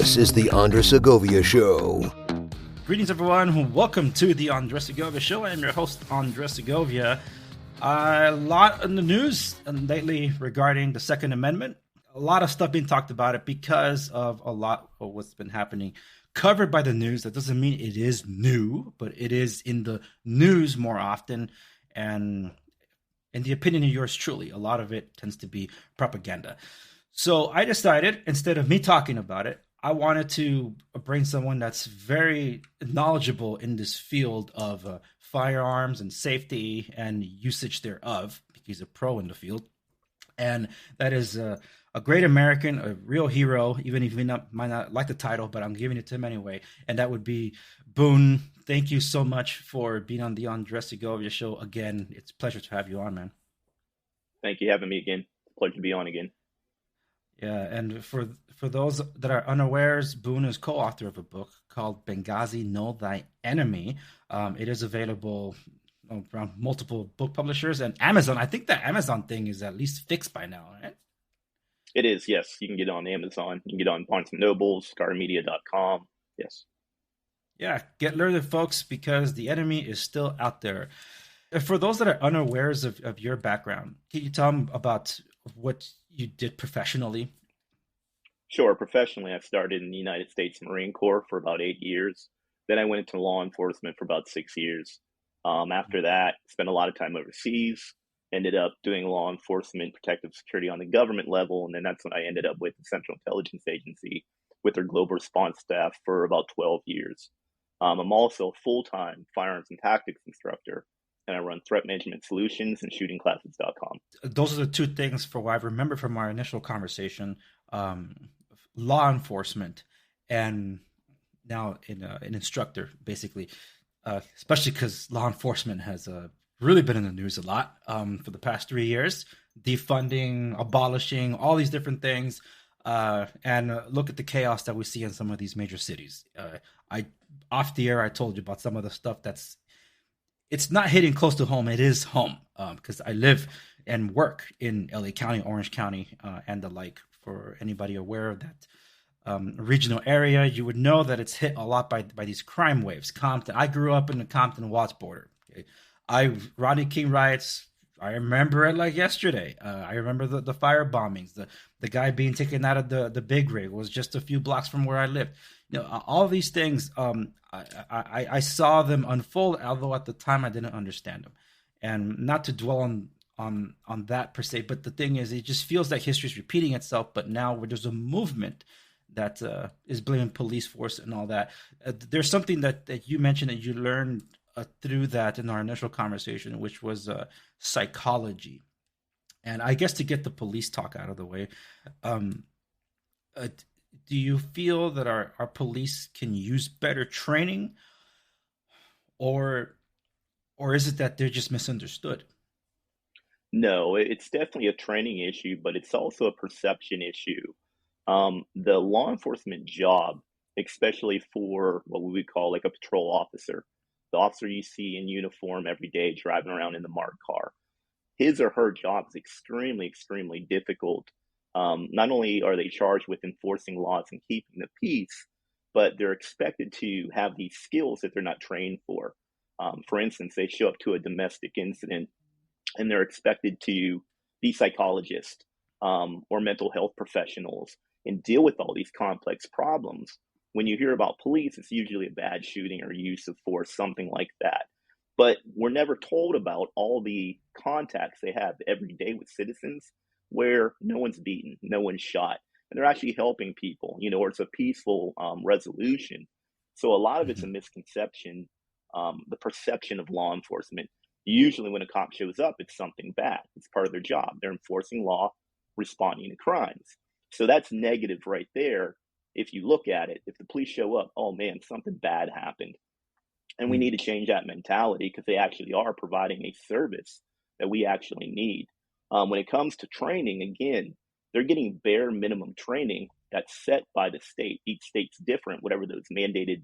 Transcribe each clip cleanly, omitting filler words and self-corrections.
This is the Andres Segovia Show. Greetings, everyone. Welcome to the Andres Segovia Show. I am your host, Andres Segovia. A lot in the news lately regarding the Second Amendment. A lot of stuff being talked about it because of a lot of what's been happening covered by the news. That doesn't mean it is new, but it is in the news more often. And in the opinion of yours truly, a lot of it tends to be propaganda. So I decided, instead of me talking about it, I wanted to bring someone that's very knowledgeable in this field of firearms and safety and usage thereof. He's a pro in the field. And that is a great American, a real hero, even if you might not like the title, but I'm giving it to him anyway. And that would be Boon. Thank you so much for being on the Andres Segovia Show again. It's a pleasure to have you on, man. Thank you for having me again. Pleasure to be on again. Yeah, and for those that are unawares, Boon is co-author of a book called Benghazi, Know Thy Enemy. It is available around multiple book publishers and Amazon. I think the Amazon thing is at least fixed by now, right? It is, yes. You can get it on Amazon. You can get it on Barnes & Noble, ScarMedia.com. Yes. Yeah, get learned, folks, because the enemy is still out there. For those that are unawares of your background, can you tell them about what you did professionally? Sure. Professionally, I started in the United States Marine Corps for about 8 years. Then I went into law enforcement for about 6 years. After that, spent a lot of time overseas, ended up doing law enforcement, protective security on the government level. And then that's when I ended up with the Central Intelligence Agency with their global response staff for about 12 years. I'm also a full-time firearms and tactics instructor, and I run threat management solutions and shootingclasses.com. Those are the two things for what I remember from our initial conversation, law enforcement and now an instructor, basically, especially because law enforcement has really been in the news a lot for the past 3 years, defunding, abolishing, all these different things. And look at the chaos that we see in some of these major cities. Off the air, I told you about some of the stuff it's not hitting close to home. It is home because I live and work in LA County, Orange County, and the like. For anybody aware of that regional area, you would know that it's hit a lot by these crime waves. Compton. I grew up in the Compton-Watts border. Okay? Rodney King riots. I remember it like yesterday. I remember the fire bombings. The guy being taken out of the big rig was just a few blocks from where I lived. You know, all these things. I saw them unfold, although at the time I didn't understand them. And not to dwell on that per se, but the thing is, it just feels like history is repeating itself. But now where there's a movement that is blaming police force and all that. There's something that you mentioned that you learned through that in our initial conversation, which was psychology. And I guess to get the police talk out of the way, do you feel that our police can use better training, or is it that they're just misunderstood? No, it's definitely a training issue, but it's also a perception issue. The law enforcement job, especially for what we would call like a patrol officer, the officer you see in uniform every day driving around in the marked car, his or her job is extremely, extremely difficult. Not only are they charged with enforcing laws and keeping the peace, but they're expected to have these skills that they're not trained for. For instance, they show up to a domestic incident and they're expected to be psychologists or mental health professionals and deal with all these complex problems. When you hear about police, it's usually a bad shooting or use of force, something like that. But we're never told about all the contacts they have every day with citizens where no one's beaten, no one's shot, and they're actually helping people, or it's a peaceful resolution. So a lot of it's a misconception, the perception of law enforcement. Usually when a cop shows up, it's something bad. It's part of their job. They're enforcing law, responding to crimes. So that's negative right there. If you look at it, if the police show up, oh man, something bad happened. And we need to change that mentality because they actually are providing a service that we actually need. When it comes to training, again, they're getting bare minimum training that's set by the state. Each state's different, whatever those mandated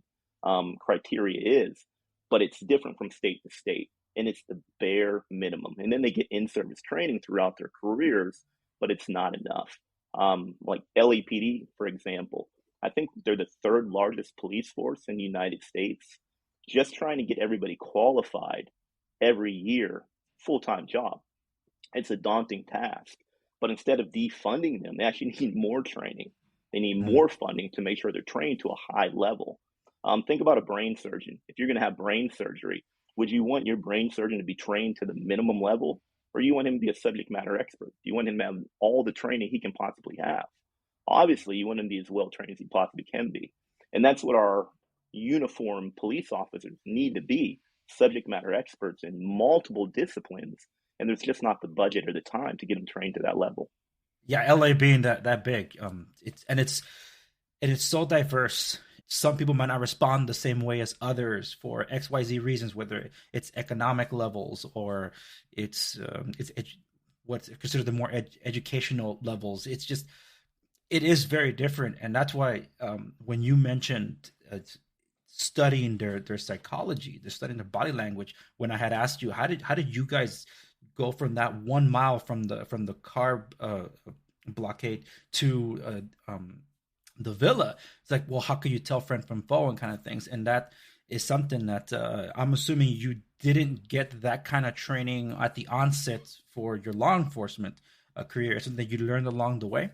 criteria is, but it's different from state to state. And it's the bare minimum. And then they get in-service training throughout their careers, but it's not enough. Like LAPD, for example, I think they're the third largest police force in the United States. Just trying to get everybody qualified every year, full-time job. It's a daunting task. But instead of defunding them, they actually need more training. They need Mm. more funding to make sure they're trained to a high level. Think about a brain surgeon. If you're going to have brain surgery, would you want your brain surgeon to be trained to the minimum level, or you want him to be a subject matter expert? Do you want him to have all the training he can possibly have? Obviously, you want him to be as well trained as he possibly can be. And that's what our uniformed police officers need to be, subject matter experts in multiple disciplines. And there's just not the budget or the time to get them trained to that level. Yeah, LA being that big, it's so diverse. Some people might not respond the same way as others for XYZ reasons, whether it's economic levels or it's what's considered the more educational levels. It is very different, and that's why when you mentioned studying their psychology, they're studying their body language. When I had asked you how did you guys go from that 1 mile from the car blockade to the villa, it's like, well, how can you tell friend from foe and kind of things, and that is something that I'm assuming you didn't get that kind of training at the onset for your law enforcement career. It's something that you learned along the way.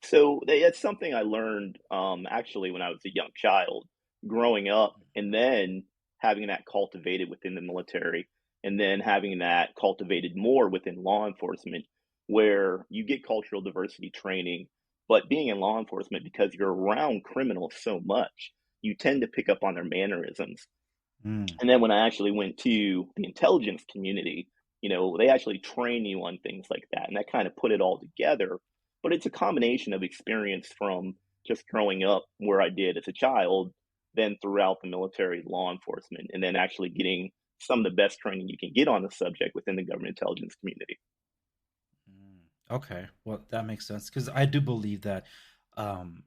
So that's something I learned actually when I was a young child, growing up, and then having that cultivated within the military, and then having that cultivated more within law enforcement, where you get cultural diversity training. But being in law enforcement, because you're around criminals so much, you tend to pick up on their mannerisms. Mm. And then when I actually went to the intelligence community, they actually train you on things like that. And that kind of put it all together. But it's a combination of experience from just growing up where I did as a child, then throughout the military, law enforcement, and then actually getting some of the best training you can get on the subject within the government intelligence community. Okay, well, that makes sense because I do believe that um,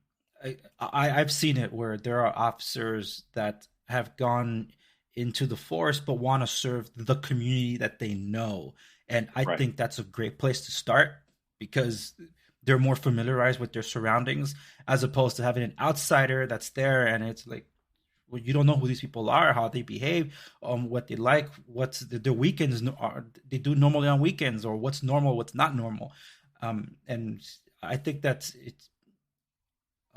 I've seen it where there are officers that have gone into the force but want to serve the community that they know, and I Right. think that's a great place to start because they're more familiarized with their surroundings as opposed to having an outsider that's there and it's like, well, you don't know who these people are, how they behave, what they like, what's their weekends are they do normally on weekends, or what's normal, what's not normal. And I think that's it's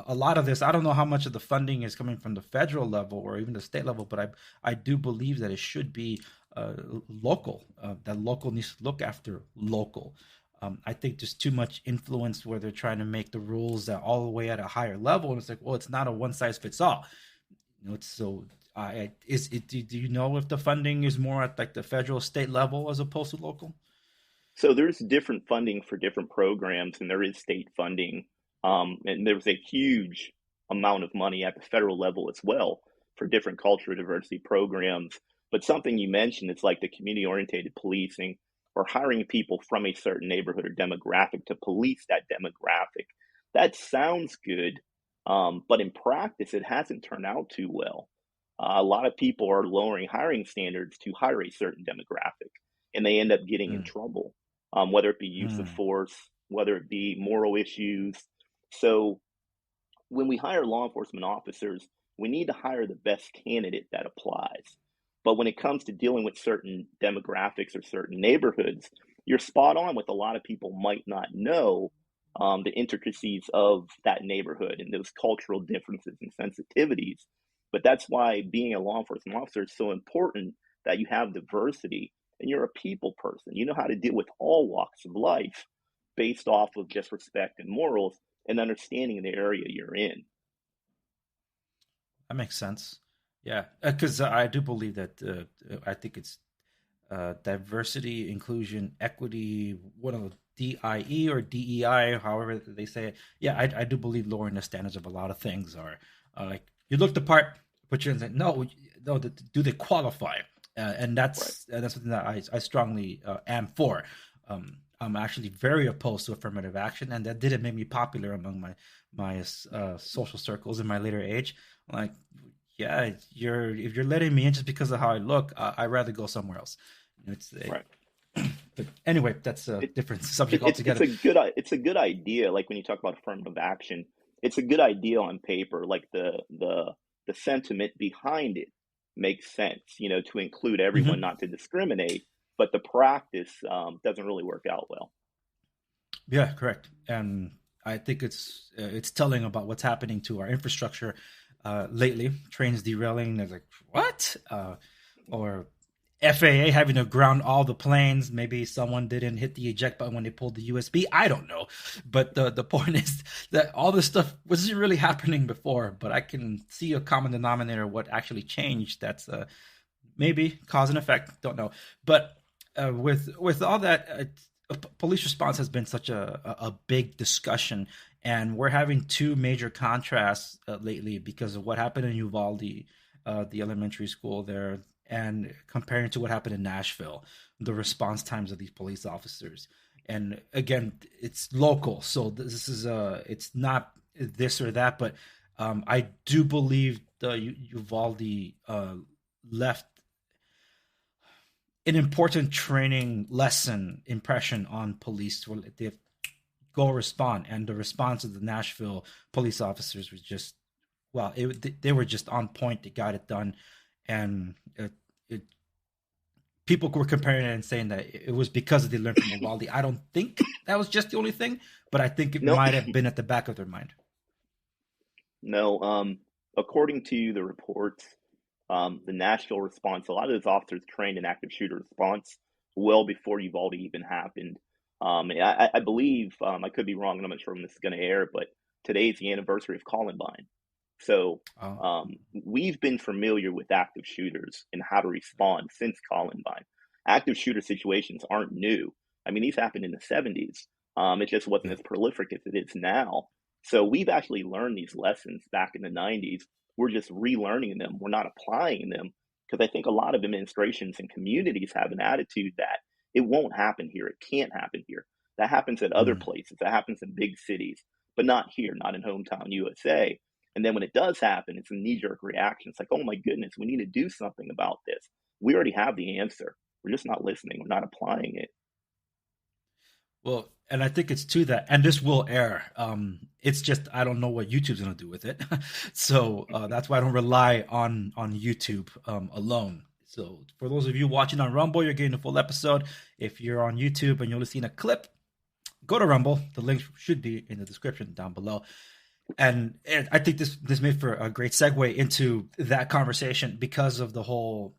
a lot of this. I don't know how much of the funding is coming from the federal level or even the state level, but I do believe that it should be local. That local needs to look after local. I think there's too much influence where they're trying to make the rules that all the way at a higher level, and it's like, well, it's not a one size fits all. It's so. Is it? Do you know if the funding is more at like the federal, state level as opposed to local? So there's different funding for different programs, and there is state funding. And there's a huge amount of money at the federal level as well for different cultural diversity programs. But something you mentioned, it's like the community oriented policing or hiring people from a certain neighborhood or demographic to police that demographic. That sounds good, but in practice, it hasn't turned out too well. A lot of people are lowering hiring standards to hire a certain demographic, and they end up getting in Mm, trouble, whether it be use of mm, force, whether it be moral issues. So when we hire law enforcement officers, we need to hire the best candidate that applies. But when it comes to dealing with certain demographics or certain neighborhoods, you're spot on with a lot of people might not know the intricacies of that neighborhood and those cultural differences and sensitivities. But that's why being a law enforcement officer is so important, that you have diversity and you're a people person. You know how to deal with all walks of life based off of just respect and morals and understanding the area you're in. that makes sense. Yeah, because I do believe that I think it's diversity, inclusion, equity, one of the DIE or DEI, however they say it. Yeah, I do believe lowering the standards of a lot of things are like you look the part, but you're like, no, no, do they qualify? And Right. that's something that I strongly am for. I'm actually very opposed to affirmative action, and that didn't make me popular among my social circles in my later age. Like, yeah, you're if you're letting me in just because of how I look, I'd rather go somewhere else. It's Right. but anyway, that's a It, different subject it's altogether. a good idea. Like when you talk about affirmative action, it's a good idea on paper. Like the sentiment behind it makes sense, to include everyone, Hmm. not to discriminate. But the practice doesn't really work out well. Yeah, correct. And I think it's telling about what's happening to our infrastructure lately. Trains derailing. There's like what? Or FAA having to ground all the planes. Maybe someone didn't hit the eject button when they pulled the USB. I don't know. But the point is that all this stuff wasn't really happening before. But I can see a common denominator. What actually changed? That's maybe cause and effect. Don't know. But with all that, police response has been such a big discussion, and we're having two major contrasts lately because of what happened in Uvalde, the elementary school there, and comparing to what happened in Nashville, the response times of these police officers. And again, it's local, so this is it's not this or that, but I do believe the Uvalde left an important training lesson impression on police to they go respond, and the response of the Nashville police officers was just they were just on point. They got it done, and it people were comparing it and saying that it was because they learned from Uvalde. I don't think that was just the only thing, but I think it No, might have been at the back of their mind. no. According to the reports, the Nashville response, a lot of those officers trained in active shooter response well before Uvalde even happened. I believe, I could be wrong, and I'm not sure when this is going to air, but today's the anniversary of Columbine. So Oh, we've been familiar with active shooters and how to respond since Columbine. Active shooter situations aren't new. I mean, these happened in the 70s. It just wasn't yeah. as prolific as it is now. So we've actually learned these lessons back in the 90s. We're just relearning them. We're not applying them because I think a lot of administrations and communities have an attitude that it won't happen here. It can't happen here. That happens at other Mm. places. That happens in big cities, but not here, not in hometown USA. And then when it does happen, it's a knee jerk reaction. It's like, oh my goodness, we need to do something about this. We already have the answer. We're just not listening. We're not applying it. Well, and I think it's to that, and this will air. It's just I don't know what YouTube's gonna do with it, so that's why I don't rely on YouTube alone. So for those of you watching on Rumble, you're getting a full episode. If you're on YouTube and you're only seeing a clip, go to Rumble. The link should be in the description down below. And I think this made for a great segue into that conversation because of the whole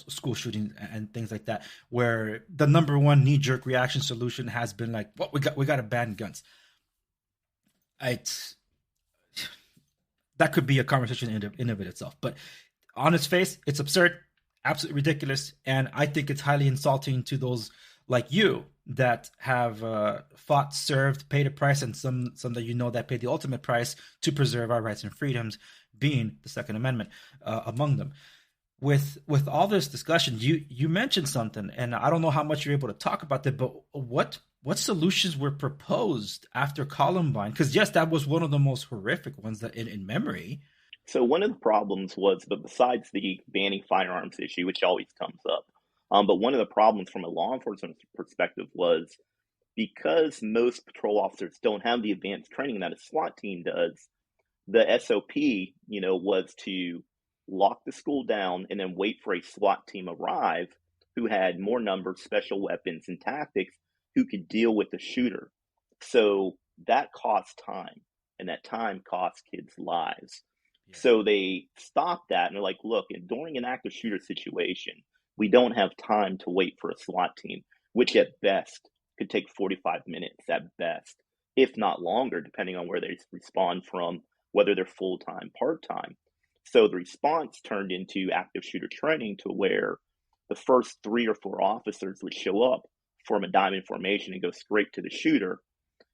school shooting and things like that, where the number one knee jerk reaction solution has been like, "What we got to ban guns." It's that could be a conversation in of it itself, but on its face, it's absurd, absolutely ridiculous, and I think it's highly insulting to those like you that have fought, served, paid a price, and some that that paid the ultimate price to preserve our rights and freedoms, being the Second Amendment among them. With all this discussion, you mentioned something, and I don't know how much you're able to talk about that, but what solutions were proposed after Columbine? Because yes, that was one of the most horrific ones that in memory. So one of the problems was, but besides the banning firearms issue, which always comes up, but one of the problems from a law enforcement perspective was because most patrol officers don't have the advanced training that a SWAT team does. The SOP, was to lock the school down and then wait for a SWAT team arrive who had more numbers, special weapons, and tactics who could deal with the shooter. So that costs time, and that time costs kids' lives. Yeah. So they stopped that and they're like, look, during an active shooter situation, we don't have time to wait for a SWAT team, which at best could take 45 minutes at best, if not longer, depending on where they respond from, whether they're full time, part time. So the response turned into active shooter training to where the first 3 or 4 officers would show up, form a diamond formation, and go straight to the shooter.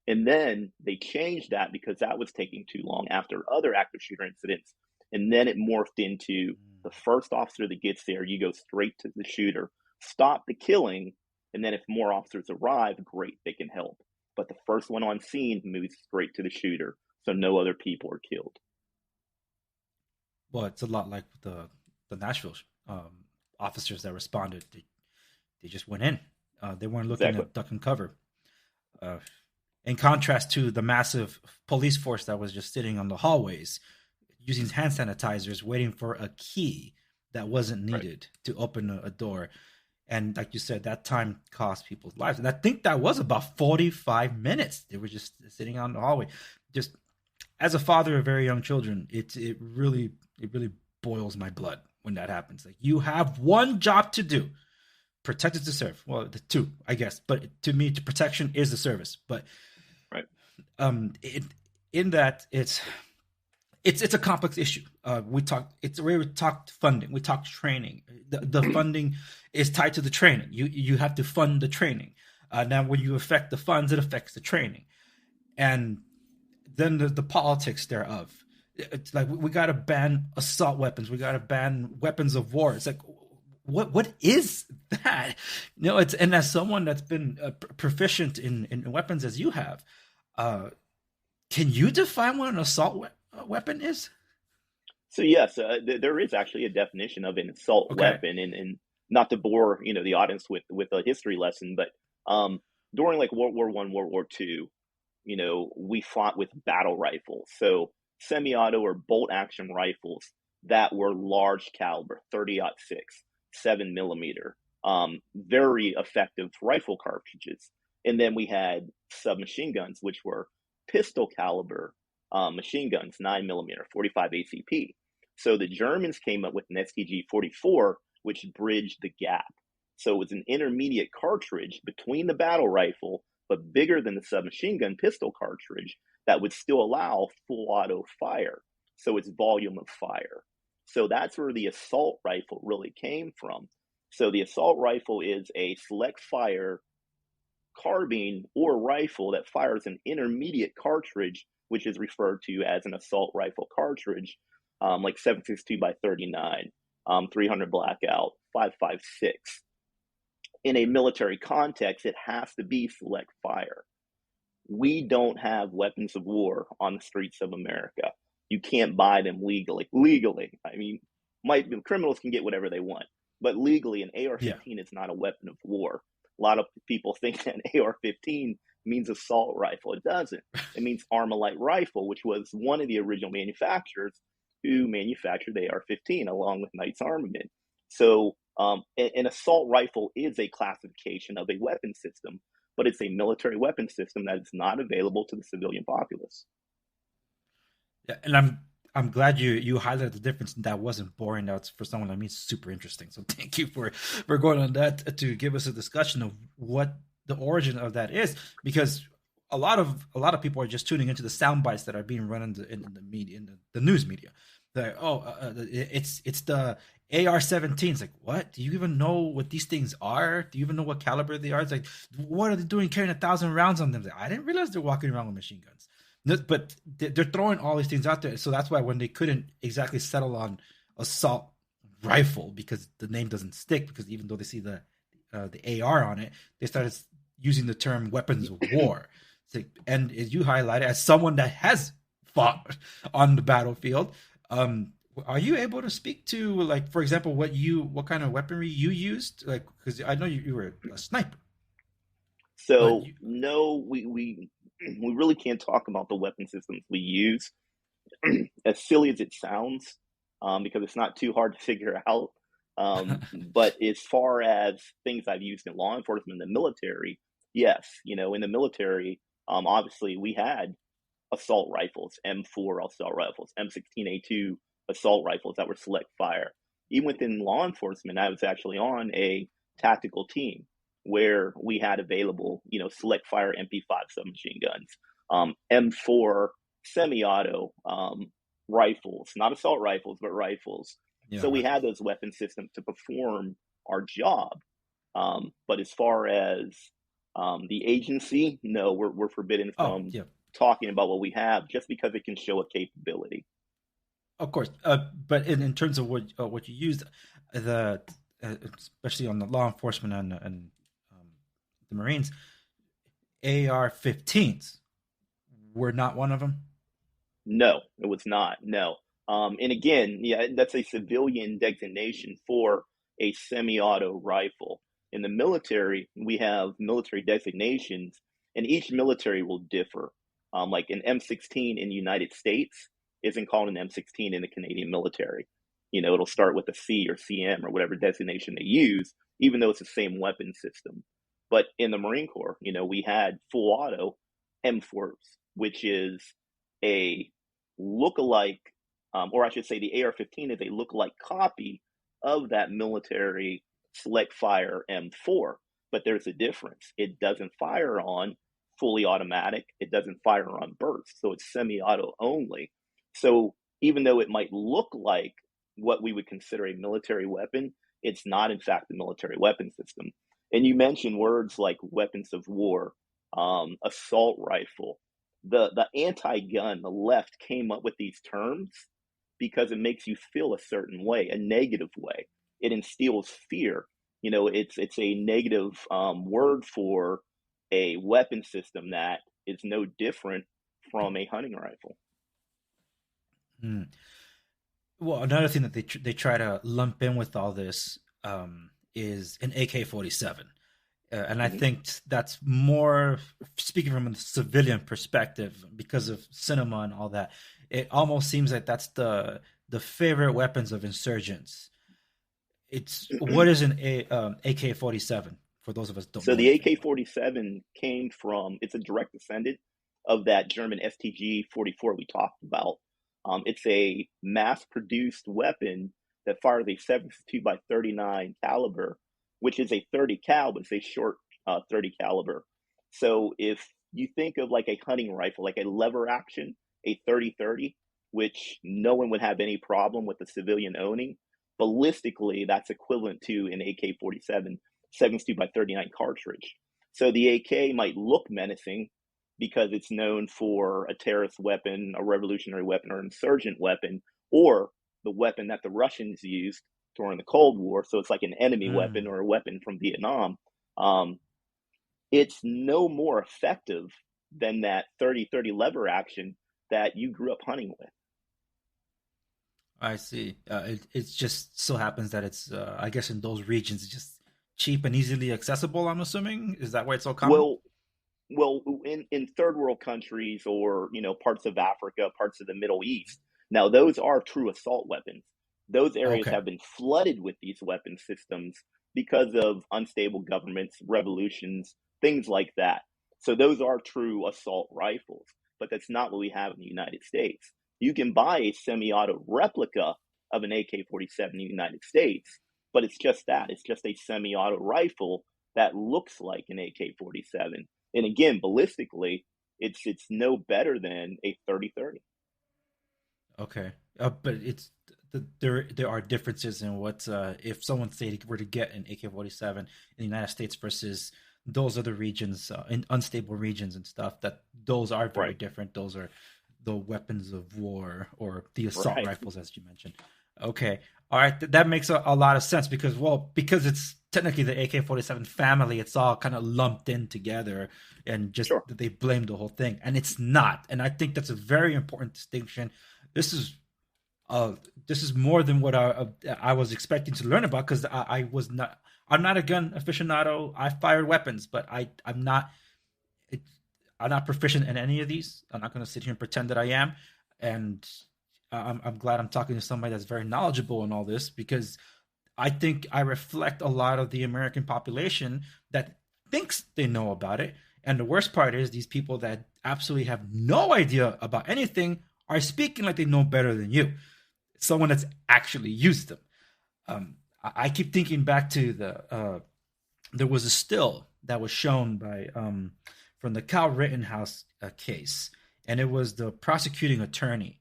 And then they changed that because that was taking too long after other active shooter incidents. And then it morphed into the first officer that gets there, you go straight to the shooter, stop the killing, and then if more officers arrive, great, they can help. But the first one on scene moves straight to the shooter, so no other people are killed. Well, it's a lot like the Nashville officers that responded. They just went in. They weren't looking Exactly. at duck and cover. Uh, in contrast to the massive police force that was just sitting on the hallways using hand sanitizers, waiting for a key that wasn't Right. needed to open a door. And like you said, that time cost people's lives. And I think that was about 45 minutes. They were just sitting on the hallway. Just as a father of very young children, it really boils my blood when that happens. Like, you have one job to do: protect is to serve. Well, the two, I guess, but to me, protection is the service. But Right. it, in that, it's a complex issue. We talked funding, we talked training. The funding is tied to the training. You have to fund the training. Now, when you affect the funds, it affects the training, and then the politics thereof. It's like, we got to ban assault weapons. We got to ban weapons of war. It's like, what is that? It's, and as someone that's been proficient in weapons as you have, can you define what an assault weapon is? So yes, there is actually a definition of an assault Okay. weapon, and not to bore the audience with a history lesson, but during like World War I, World War II, we fought with battle rifles, so semi-auto or bolt-action rifles that were large caliber, 30-06, 7 millimeter, very effective rifle cartridges, and then we had submachine guns, which were pistol caliber machine guns, 9 millimeter, 45 ACP. So the Germans came up with an STG 44, which bridged the gap. So it was an intermediate cartridge between the battle rifle, but bigger than the submachine gun pistol cartridge, that would still allow full auto fire. So it's volume of fire. So that's where the assault rifle really came from. So the assault rifle is a select fire carbine or rifle that fires an intermediate cartridge, which is referred to as an assault rifle cartridge, like 7.62 by 39, 300 blackout, 5.56. In a military context, it has to be select fire. We don't have weapons of war on the streets of America. You can't buy them legally. I mean, criminals can get whatever they want, but legally, an AR-15 is not a weapon of war. A lot of people think that an AR-15 means assault rifle. It doesn't. It means Armalite rifle, which was one of the original manufacturers who manufactured the AR-15 along with Knight's Armament. So an assault rifle is a classification of a weapon system, but it's a military weapon system that is not available to the civilian populace. Yeah, and I'm glad you highlighted the difference. That wasn't boring. That's, for someone like me, super interesting. So thank you for going on that to give us a discussion of what the origin of that is, because a lot of people are just tuning into the sound bites that are being run in the media, in the news media. They're like, it's the AR-17. It's like, what? Do you even know what these things are? Do you even know what caliber they are? It's like, what are they doing carrying 1,000 rounds on them? Like, I didn't realize they're walking around with machine guns. But they're throwing all these things out there. So that's why when they couldn't exactly settle on assault rifle, because the name doesn't stick, because even though they see the AR on it, they started using the term weapons of war. And as you highlighted, as someone that has fought on the battlefield, are you able to speak to, like, for example, what kind of weaponry you used? Like, because I know you were a sniper. So no, we really can't talk about the weapon systems we use, as silly as it sounds, because it's not too hard to figure out. But as far as things I've used in law enforcement and the military, yes, in the military, obviously we had assault rifles, M4 assault rifles, M16A2 assault rifles that were select fire. Even within law enforcement, I was actually on a tactical team where we had available, select fire MP5 submachine guns, M4 semi-auto rifles, not assault rifles, but rifles. Yeah, So we rifles. had those weapon systems to perform our job. But as far as the agency, no, we're forbidden Oh, from yeah. talking about what we have just because it can show a capability. Of course, but in terms of what you used, the especially on the law enforcement and the Marines, AR-15s were not one of them. No, it was not. No. And again, yeah, that's a civilian designation for a semi-auto rifle. In the military, we have military designations and each military will differ. Like an M16 in the United States isn't called an M16 in the Canadian military. It'll start with a C or CM or whatever designation they use, even though it's the same weapon system. But in the Marine Corps, we had full auto M4s, which is a look-alike, or I should say the AR-15 is a look-alike copy of that military select fire M4. But there's a difference. It doesn't fire on fully automatic. It doesn't fire on burst. So it's semi-auto only. So even though it might look like what we would consider a military weapon, it's not in fact a military weapon system. And you mentioned words like weapons of war, assault rifle. The anti-gun, the left came up with these terms because it makes you feel a certain way, a negative way. It instills fear. It's a negative word for a weapon system that is no different from a hunting rifle. Hmm. Well, another thing that they try to lump in with all this is an AK-47. And I think that's more speaking from a civilian perspective because of cinema and all that. It almost seems like that's the favorite weapons of insurgents. What is an AK-47 for those of us don't know? So the AK-47 came from, it's a direct descendant of that German STG-44 we talked about. It's a mass-produced weapon that fires a 7.62 by 39 caliber, which is a 30 cal, but it's a short 30 caliber. So if you think of like a hunting rifle, like a lever action, a 30-30, which no one would have any problem with the civilian owning, ballistically, that's equivalent to an AK-47 7.62 by 39 cartridge. So the AK might look menacing because it's known for a terrorist weapon, a revolutionary weapon, or an insurgent weapon, or the weapon that the Russians used during the Cold War. So it's like an enemy weapon or a weapon from Vietnam. It's no more effective than that 30-30 lever action that you grew up hunting with. I see. It just so happens that it's, I guess, in those regions, it's just cheap and easily accessible. I'm assuming, is that why it's so common? Well, in third world countries or parts of Africa, parts of the Middle East, now those are true assault weapons. Those areas have been flooded with these weapon systems because of unstable governments, revolutions, things like that. So those are true assault rifles, but that's not what we have in the United States. You can buy a semi-auto replica of an AK-47 in the United States, but it's just that. It's just a semi-auto rifle that looks like an AK-47. And again, ballistically, it's no better than a 30-30. Okay, but there are differences in what if someone say were to get an AK-47 in the United States versus those other regions, in unstable regions and stuff. That those are very different. Those are the weapons of war or the assault rifles, as you mentioned. Okay, all right, that makes a lot of sense because it's technically the AK-47 family. It's all kind of lumped in together, and just they blame the whole thing, and it's not. And I think that's a very important distinction. This is more than what I was expecting to learn about because I'm not a gun aficionado. I fired weapons, but I'm not proficient in any of these. I'm not going to sit here and pretend that I am. And I'm glad I'm talking to somebody that's very knowledgeable in all this because I think I reflect a lot of the American population that thinks they know about it. And the worst part is these people that absolutely have no idea about anything are speaking like they know better than you. Someone that's actually used them. I keep thinking back to there was a still that was shown by from the Kyle Rittenhouse case, and it was the prosecuting attorney,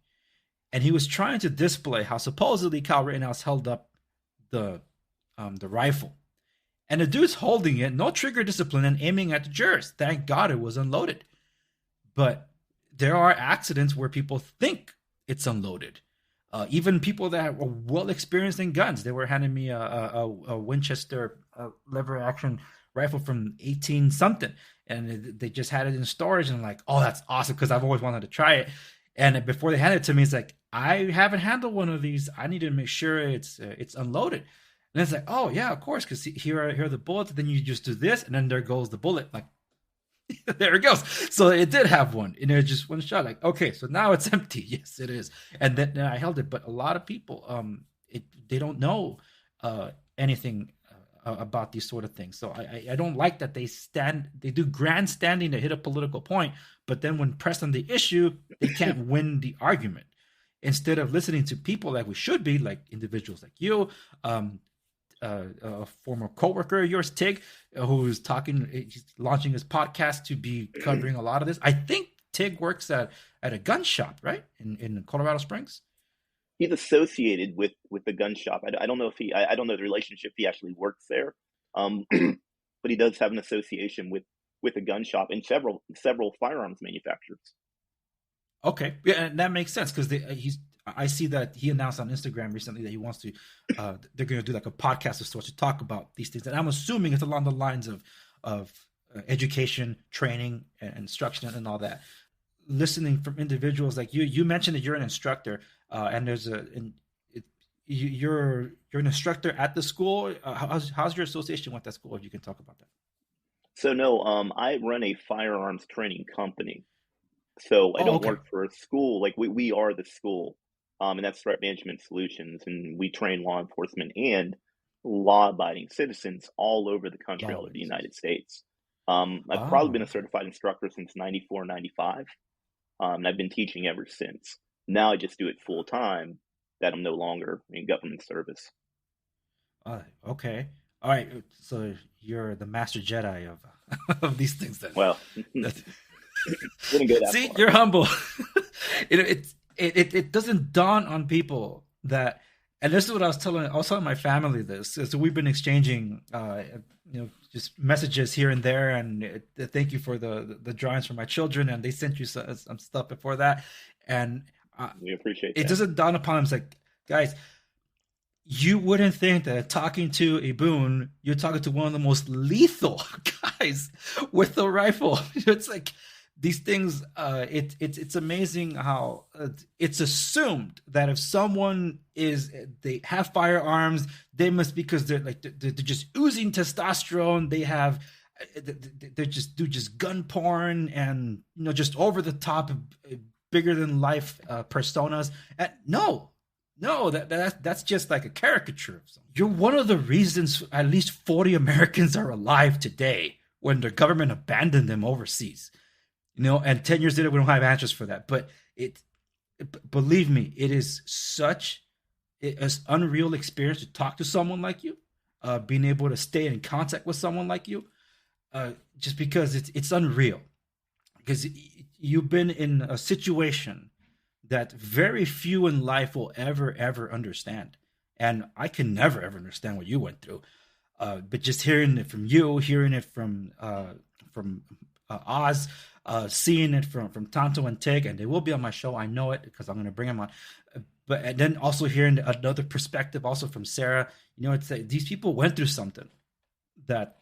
and he was trying to display how supposedly Kyle Rittenhouse held up the rifle, and the dude's holding it, no trigger discipline, and aiming at the jurors. Thank God it was unloaded, but there are accidents where people think it's unloaded. Even people that were well experienced in guns, they were handing me a Winchester lever action rifle from 18 something, and they just had it in storage, and I'm like, oh, that's awesome because I've always wanted to try it. And before they handed it to me, it's like, I haven't handled one of these. I need to make sure it's unloaded. And it's like, oh yeah, of course, because here are the bullets. Then you just do this, and then there goes the bullet. Like, There it goes. So it did have one, and it just one shot. Like, okay, so now it's empty. Yes, it is. And then I held it. But a lot of people, they don't know anything about these sort of things. So I don't like that they do grandstanding to hit a political point, but then when pressed on the issue, they can't win the argument. Instead of listening to people like we should be, like individuals like you, a former coworker of yours, Tig, who's he's launching his podcast to be covering a lot of this. I think Tig works at a gun shop, right? In Colorado Springs. He's associated with the gun shop. I don't know if I don't know the relationship. He actually works there, but he does have an association with a gun shop and several firearms manufacturers. Okay, yeah, and that makes sense because I see that he announced on Instagram recently that he wants to. They're going to do like a podcast of sorts to talk about these things, and I'm assuming it's along the lines of education, training, and instruction, and all that. Listening from individuals like you, you mentioned that you're an instructor, and you're an instructor at the school. How's your association with that school? If you can talk about that. So no, I run a firearms training company. So I Oh, don't okay. work for a school. Like we are the school, and that's Threat Management Solutions, and we train law enforcement and law-abiding citizens all over the country, all over the Lawless. United States. I've probably Oh, been a okay. certified instructor since 94, 95, and I've been teaching ever since. Now I just do it full time that I'm no longer in government service. Okay. All right. So you're the master Jedi of of these things then. Well, That- wouldn't go that See, far. you're humble. It doesn't dawn on people that, and this is what I was telling my family this. So we've been exchanging, just messages here and there, and thank you for the drawings for my children, and they sent you some stuff before that, and We appreciate it that. doesn't dawn upon them. It's like, guys, you wouldn't think that talking to a Boon, you're talking to one of the most lethal guys with a rifle. It's like these things. It's amazing how it's assumed that if someone they have firearms, they must, because they're just oozing testosterone. They have they just do just gun porn and just over the top, bigger than life personas. And no, that's just like a caricature of something. You're one of the reasons at least 40 Americans are alive today when the government abandoned them overseas. And 10 years later, we don't have answers for that. But believe me, it is such an unreal experience to talk to someone like you, being able to stay in contact with someone like you, just because it's unreal. Because you've been in a situation that very few in life will ever understand, and I can never ever understand what you went through. But just hearing it from you, hearing it from Oz, seeing it from Tonto and Tig, and they will be on my show. I know it because I'm going to bring them on. But and then also hearing another perspective, also from Sarah. It's like these people went through something that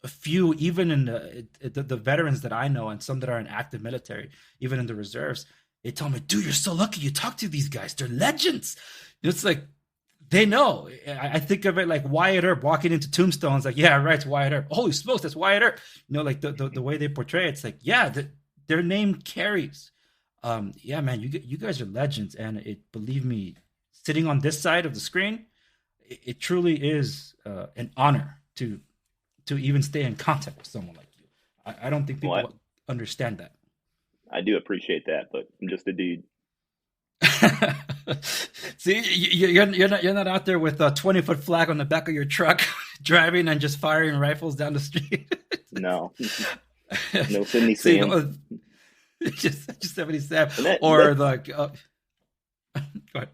a few, even in the veterans that I know, and some that are in active military, even in the reserves, they tell me, dude, you're so lucky you talk to these guys. They're legends. It's like they know. I think of it like Wyatt Earp walking into tombstones, like, yeah, right, it's Wyatt Earp. Holy smokes, that's Wyatt Earp. Like the way they portray it, it's like, yeah, their name carries. Yeah, man, you guys are legends, and believe me, sitting on this side of the screen, it truly is an honor to even stay in contact with someone like you. I don't think Well, people understand that. I do appreciate that, but I'm just a dude. See, you're not out there with a 20-foot flag on the back of your truck, driving and just firing rifles down the street. No, no Sydney See, Sam. just 77, And that or like, go ahead.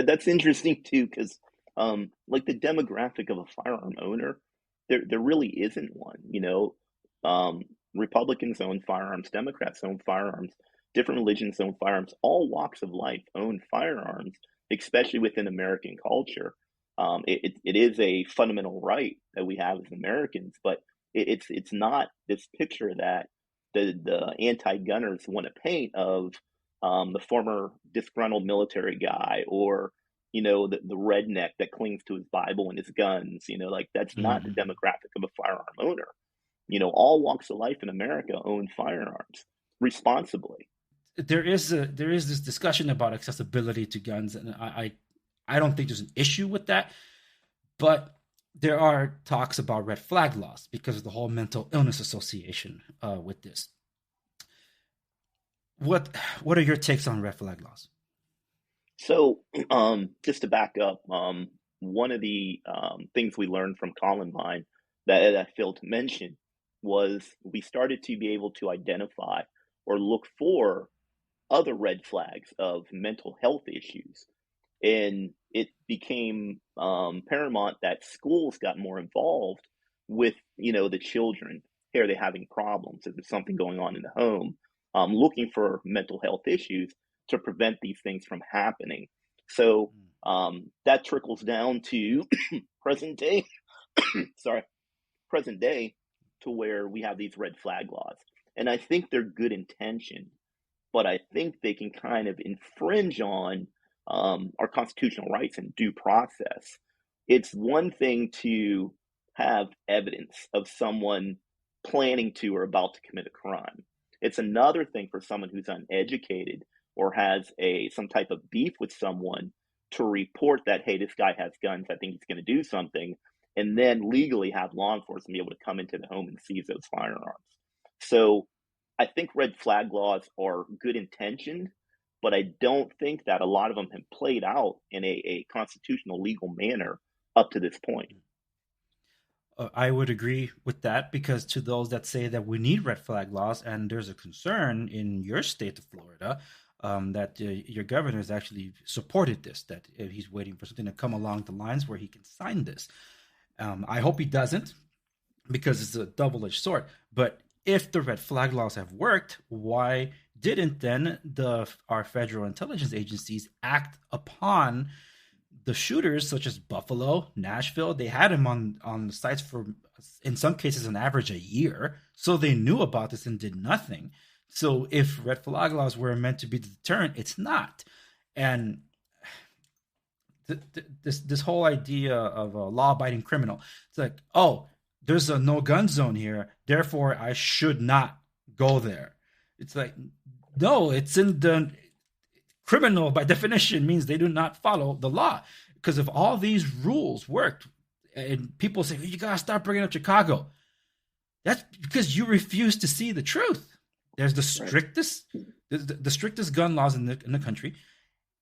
that's interesting too, because like the demographic of a firearm owner, there really isn't one. Republicans own firearms, Democrats own firearms, different religions own firearms, all walks of life own firearms, especially within American culture. It is a fundamental right that we have as Americans, but it's not this picture that the anti-gunners want to paint of the former disgruntled military guy, or the redneck that clings to his Bible and his guns. Like that's not the Mhm. demographic of a firearm owner. All walks of life in America own firearms responsibly. There is this discussion about accessibility to guns, and I don't think there's an issue with that, but there are talks about red flag laws because of the whole mental illness association with this. What are your takes on red flag laws? So, just to back up, one of the things we learned from Columbine that I failed to mention was we started to be able to identify or look for other red flags of mental health issues. And it became paramount that schools got more involved with, the children. Hey, are they having problems? Is there something going on in the home? Looking for mental health issues to prevent these things from happening. So that trickles down to present day. Sorry, present day, to where we have these red flag laws, and I think they're good intentioned, but I think they can kind of infringe on our constitutional rights and due process. It's one thing to have evidence of someone planning to or about to commit a crime. It's another thing for someone who's uneducated or has some type of beef with someone to report that, hey, this guy has guns, I think he's going to do something, and then legally have law enforcement be able to come into the home and seize those firearms. So I think red flag laws are good intentioned, but I don't think that a lot of them have played out in a constitutional legal manner up to this point. I would agree with that because to those that say that we need red flag laws, and there's a concern in your state of Florida that your governor has actually supported this, that he's waiting for something to come along the lines where he can sign this. I hope he doesn't because it's a double-edged sword. But if the red flag laws have worked, why didn't then our federal intelligence agencies act upon the shooters, such as Buffalo, Nashville? They had him on the sites for, in some cases, an average a year. So they knew about this and did nothing. So if red flag laws were meant to be the deterrent, it's not. And this whole idea of a law-abiding criminal, it's like, oh, there's a no gun zone here, therefore I should not go there. It's like, no, it's in the criminal by definition means they do not follow the law. Because if all these rules worked, and people say, well, you gotta stop bringing up Chicago, that's because you refuse to see the truth. There's the strictest, the strictest gun laws in the country,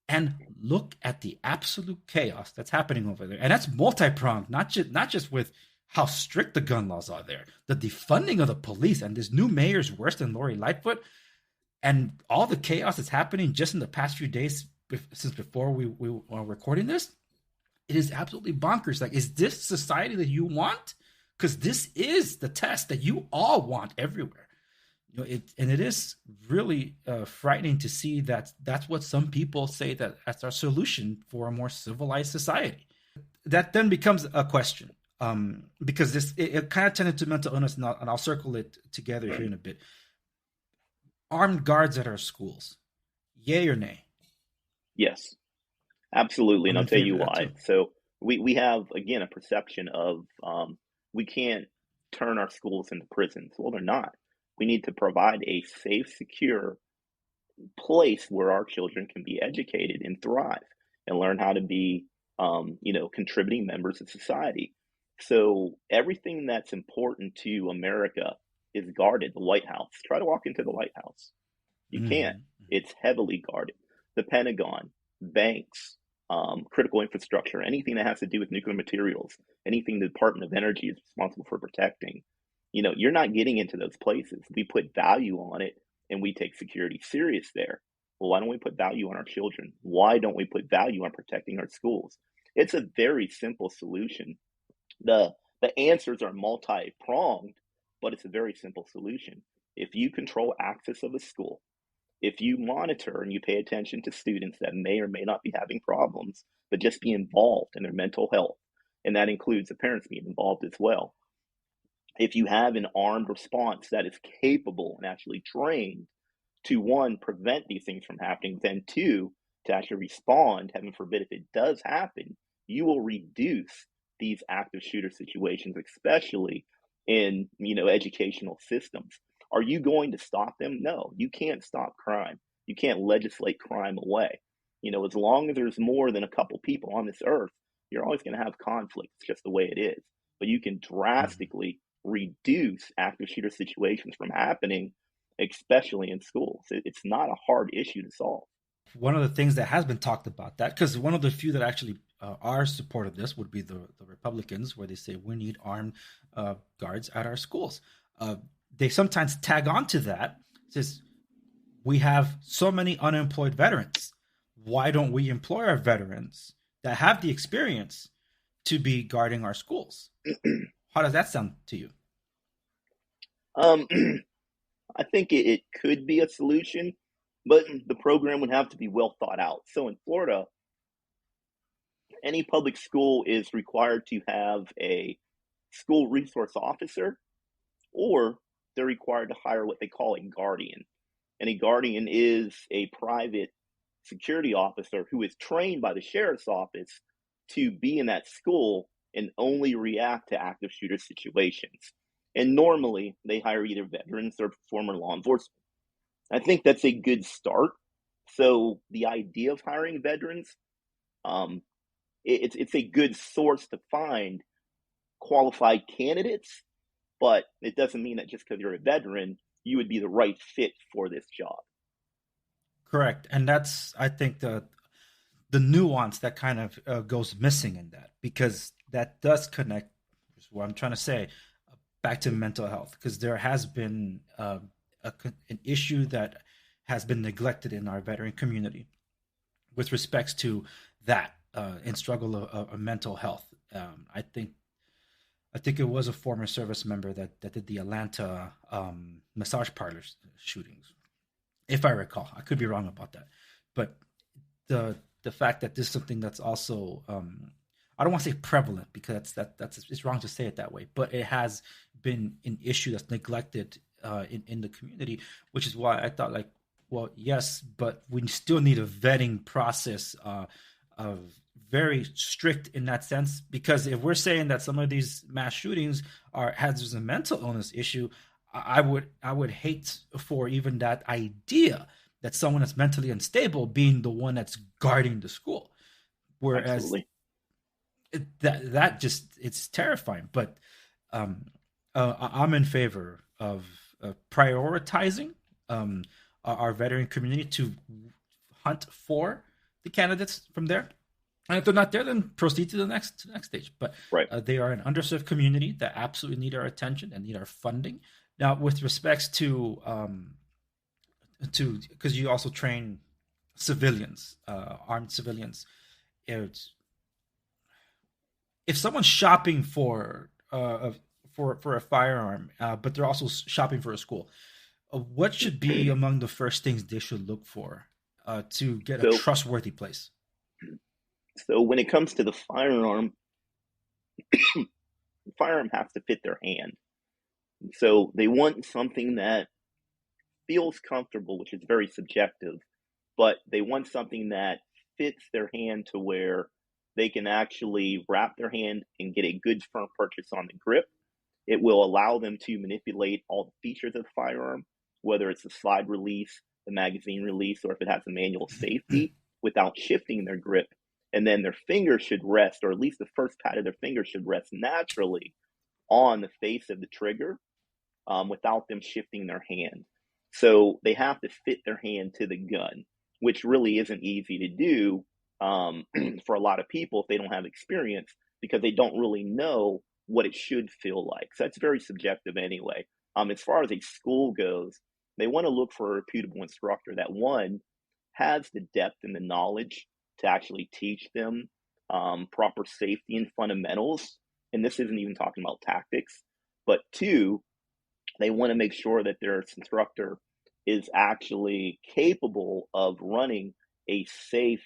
and look at the absolute chaos that's happening over there. And that's multi-pronged, not just with how strict the gun laws are there, the defunding of the police, and this new mayor's worse than Lori Lightfoot, and all the chaos that's happening just in the past few days since before we are recording this. It is absolutely bonkers. Like, is this society that you want? Because this is the test that you all want everywhere. It is really frightening to see that that's what some people say that's our solution for a more civilized society. That then becomes a question, because it kind of tended to mental illness, and I'll circle it together here in a bit. Armed guards at our schools, yay or nay? Yes, absolutely, and I'm I'll in tell favor you of that why. too. So we have, again, a perception of we can't turn our schools into prisons. Well, they're not. We need to provide a safe, secure place where our children can be educated and thrive and learn how to be, contributing members of society. So everything that's important to America is guarded. The White House. Try to walk into the White House. You can't. Mm-hmm. It's heavily guarded. The Pentagon, banks, critical infrastructure, anything that has to do with nuclear materials, anything the Department of Energy is responsible for protecting. You're not getting into those places. We put value on it, and we take security serious there. Well, why don't we put value on our children? Why don't we put value on protecting our schools? It's a very simple solution. The answers are multi-pronged, but it's a very simple solution. If you control access of a school, if you monitor and you pay attention to students that may or may not be having problems, but just be involved in their mental health, and that includes the parents being involved as well. If you have an armed response that is capable and actually trained to, one, prevent these things from happening, then two, to actually respond, heaven forbid, if it does happen, you will reduce these active shooter situations, especially in, educational systems. Are you going to stop them? No, you can't stop crime. You can't legislate crime away. As long as there's more than a couple people on this earth, you're always going to have conflict. It's just the way it is. But you can Mhm. drastically reduce active shooter situations from happening, especially in schools. It's not a hard issue to solve. One of the things that has been talked about that, because one of the few that actually are support of this would be the Republicans, where they say we need armed guards at our schools. Uh, they sometimes tag on to that, says we have so many unemployed veterans. Why don't we employ our veterans that have the experience to be guarding our schools? How does that sound to you? Um, I think it could be a solution, but the program would have to be well thought out. So in Florida, any public school is required to have a school resource officer, or they're required to hire what they call a guardian. And a guardian is a private security officer who is trained by the sheriff's office to be in that school and only react to active shooter situations. And normally they hire either veterans or former law enforcement. I think that's a good start. So the idea of hiring veterans, um, it's a good source to find qualified candidates, but it doesn't mean that just because you're a veteran, you would be the right fit for this job. Correct, and that's I think the nuance that kind of goes missing in that, because that does connect what I'm trying to say back to mental health, because there has been an issue that has been neglected in our veteran community with respects to that in struggle of mental health. I think it was a former service member that did the Atlanta massage parlor shootings, if I recall. I could be wrong about that, but the fact that this is something that's also I don't want to say prevalent, because that's it's wrong to say it that way, but it has been an issue that's neglected in the community, which is why I thought like, well, yes, but we still need a vetting process of very strict in that sense, because if we're saying that some of these mass shootings are has a mental illness issue, I would hate for even that idea that someone that's mentally unstable being the one that's guarding the school, whereas Absolutely. that just it's terrifying. But um, I'm in favor of prioritizing our veteran community to hunt for the candidates from there. And if they're not there, then proceed to the next stage. But Right. they are an underserved community that absolutely need our attention and need our funding. Now, with respects to because you also train civilians, armed civilians. It's, if someone's shopping for a firearm, but they're also shopping for a school, what should be among the first things they should look for to get a So, trustworthy place? so when it comes to the firearm has to fit their hand. So they want something that feels comfortable, which is very subjective, but they want something that fits their hand to where they can actually wrap their hand and get a good firm purchase on the grip. It will allow them to manipulate all the features of the firearm, whether it's the slide release, the magazine release, or if it has a manual safety, without shifting their grip. And then their finger should rest, or at least the first pad of their finger should rest naturally on the face of the trigger, without them shifting their hand. So they have to fit their hand to the gun, which really isn't easy to do, for a lot of people if they don't have experience, because they don't really know what it should feel like. So that's very subjective anyway. As far as a school goes, they want to look for a reputable instructor that, one, has the depth and the knowledge to actually teach them proper safety and fundamentals. And this isn't even talking about tactics, but two, they want to make sure that their instructor is actually capable of running a safe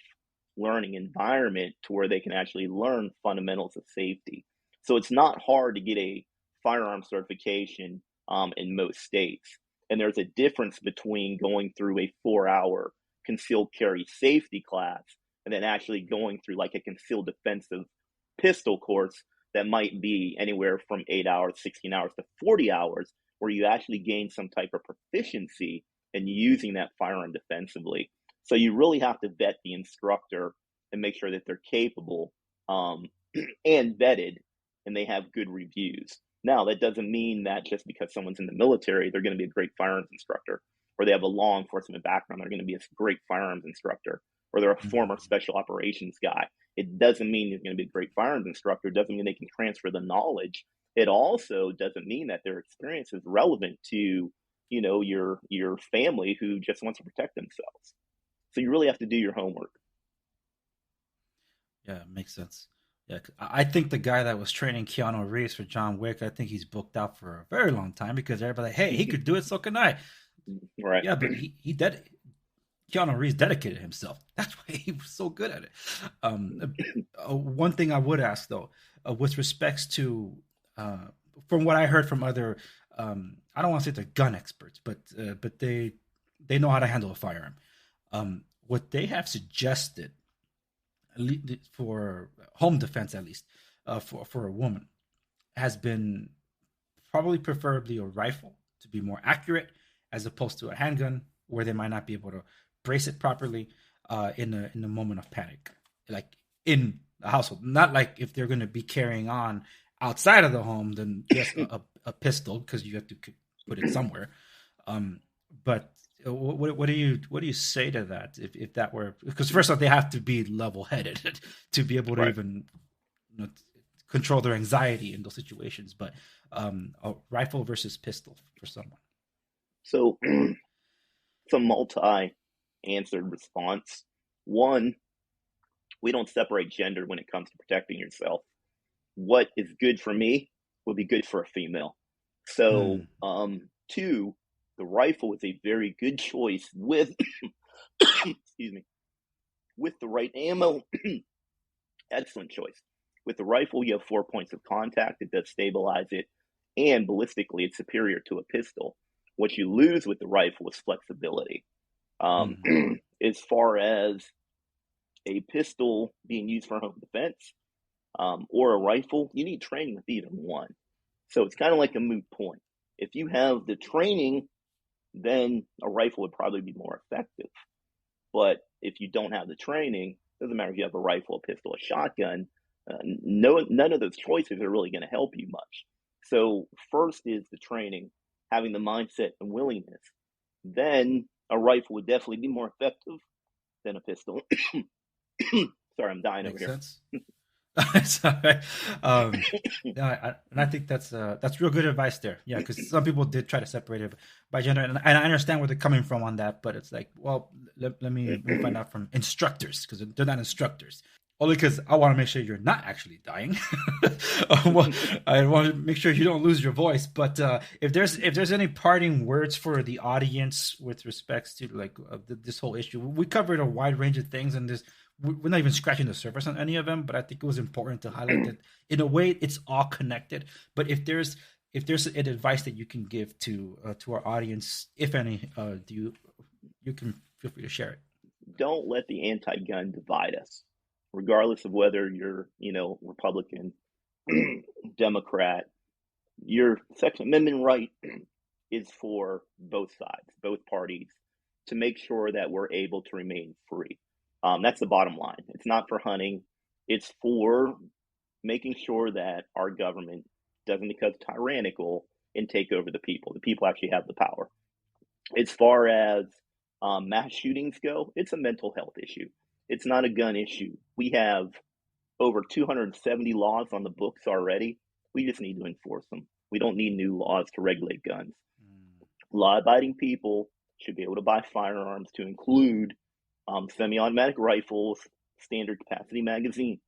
learning environment to where they can actually learn fundamentals of safety. So it's not hard to get a firearm certification in most states. And there's a difference between going through a 4 hour concealed carry safety class and then actually going through like a concealed defensive pistol course, that might be anywhere from 8 hours, 16 hours to 40 hours, where you actually gain some type of proficiency in using that firearm defensively. So you really have to vet the instructor and make sure that they're capable, and vetted, and they have good reviews. Now, that doesn't mean that just because someone's in the military, they're going to be a great firearms instructor, or they have a law enforcement background, they're going to be a great firearms instructor, or they're a former Mhm. special operations guy. It doesn't mean they're going to be a great firearms instructor. It doesn't mean they can transfer the knowledge. It also doesn't mean that their experience is relevant to, your family who just wants to protect themselves. So you really have to do your homework. Yeah, it makes sense. Yeah, I think the guy that was training Keanu Reeves for John Wick, I think he's booked out for a very long time because everybody like, hey, he could do it, so can I. Right. Yeah, but Keanu Reeves dedicated himself. That's why he was so good at it. One thing I would ask though, with respects to, uh, from what I heard from other, I don't want to say they're gun experts, but they know how to handle a firearm. What they have suggested for home defense, at least for a woman, has been probably preferably a rifle to be more accurate as opposed to a handgun where they might not be able to brace it properly in a moment of panic, like in the household. Not like if they're going to be carrying on outside of the home, then yes, a pistol because you have to put it somewhere. Um, but what do you say to that if that were, because first off they have to be level headed to be able to Right. even control their anxiety in those situations. But a rifle versus pistol for someone. So it's a multi-answered response. One, we don't separate gender when it comes to protecting yourself. What is good for me would be good for a female. So, Hmm. two, the rifle is a very good choice with, excuse me, with the right ammo. Excellent choice. With the rifle, you have 4 points of contact. It does stabilize it, and ballistically, it's superior to a pistol. What you lose with the rifle is flexibility. Um, Hmm. as far as a pistol being used for home defense, or a rifle, you need training with either one. So it's kind of like a moot point. If you have the training, then a rifle would probably be more effective. But if you don't have the training, doesn't matter if you have a rifle, a pistol, a shotgun. None of those choices are really going to help you much. So first is the training, having the mindset and willingness. Then a rifle would definitely be more effective than a pistol. Sorry, I'm dying over Makes here. sense. Sorry. Um, no, and I think that's real good advice there. Yeah, because some people did try to separate it by gender, and I understand where they're coming from on that. But it's like, well, let me find out from instructors because they're not instructors. Only because I want to make sure you're not actually dying. Well, I want to make sure you don't lose your voice. But if there's any parting words for the audience with respects to like this whole issue, we covered a wide range of things, and this we're not even scratching the surface on any of them, but I think it was important to highlight that in a way it's all connected. But if there's an advice that you can give to our audience, if any, do you can feel free to share it. Don't let the anti-gun divide us, regardless of whether you're, Republican, Democrat. Your Second Amendment right is for both sides, both parties, to make sure that we're able to remain free. That's the bottom line. It's not for hunting. It's for making sure that our government doesn't become tyrannical and take over the people. The people actually have the power. As far as mass shootings go, it's a mental health issue. It's not a gun issue. We have over 270 laws on the books already. We just need to enforce them. We don't need new laws to regulate guns. Mm, Law abiding people should be able to buy firearms to include semi automatic rifles, standard capacity magazines.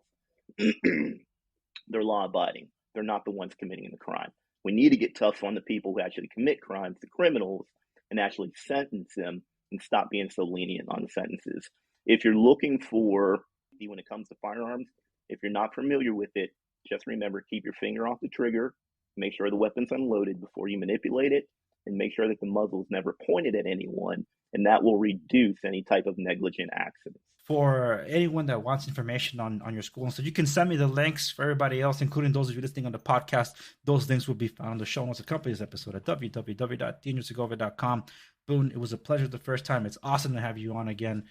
They're law abiding. They're not the ones committing the crime. We need to get tough on the people who actually commit crimes, the criminals, and actually sentence them and stop being so lenient on the sentences. If you're looking for, when it comes to firearms, if you're not familiar with it, just remember, keep your finger off the trigger, make sure the weapon's unloaded before you manipulate it, and make sure that the muzzle is never pointed at anyone, and that will reduce any type of negligent accidents. For anyone that wants information on your school, so you can send me the links. For everybody else, including those of you listening on the podcast, those links will be found in the show notes accompanying this episode at www.danielsegovia.com. Boon, it was a pleasure the first time. It's awesome to have you on again.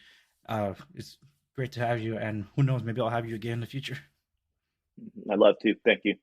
It's great to have you, and who knows, maybe I'll have you again in the future. I'd love to. Thank you.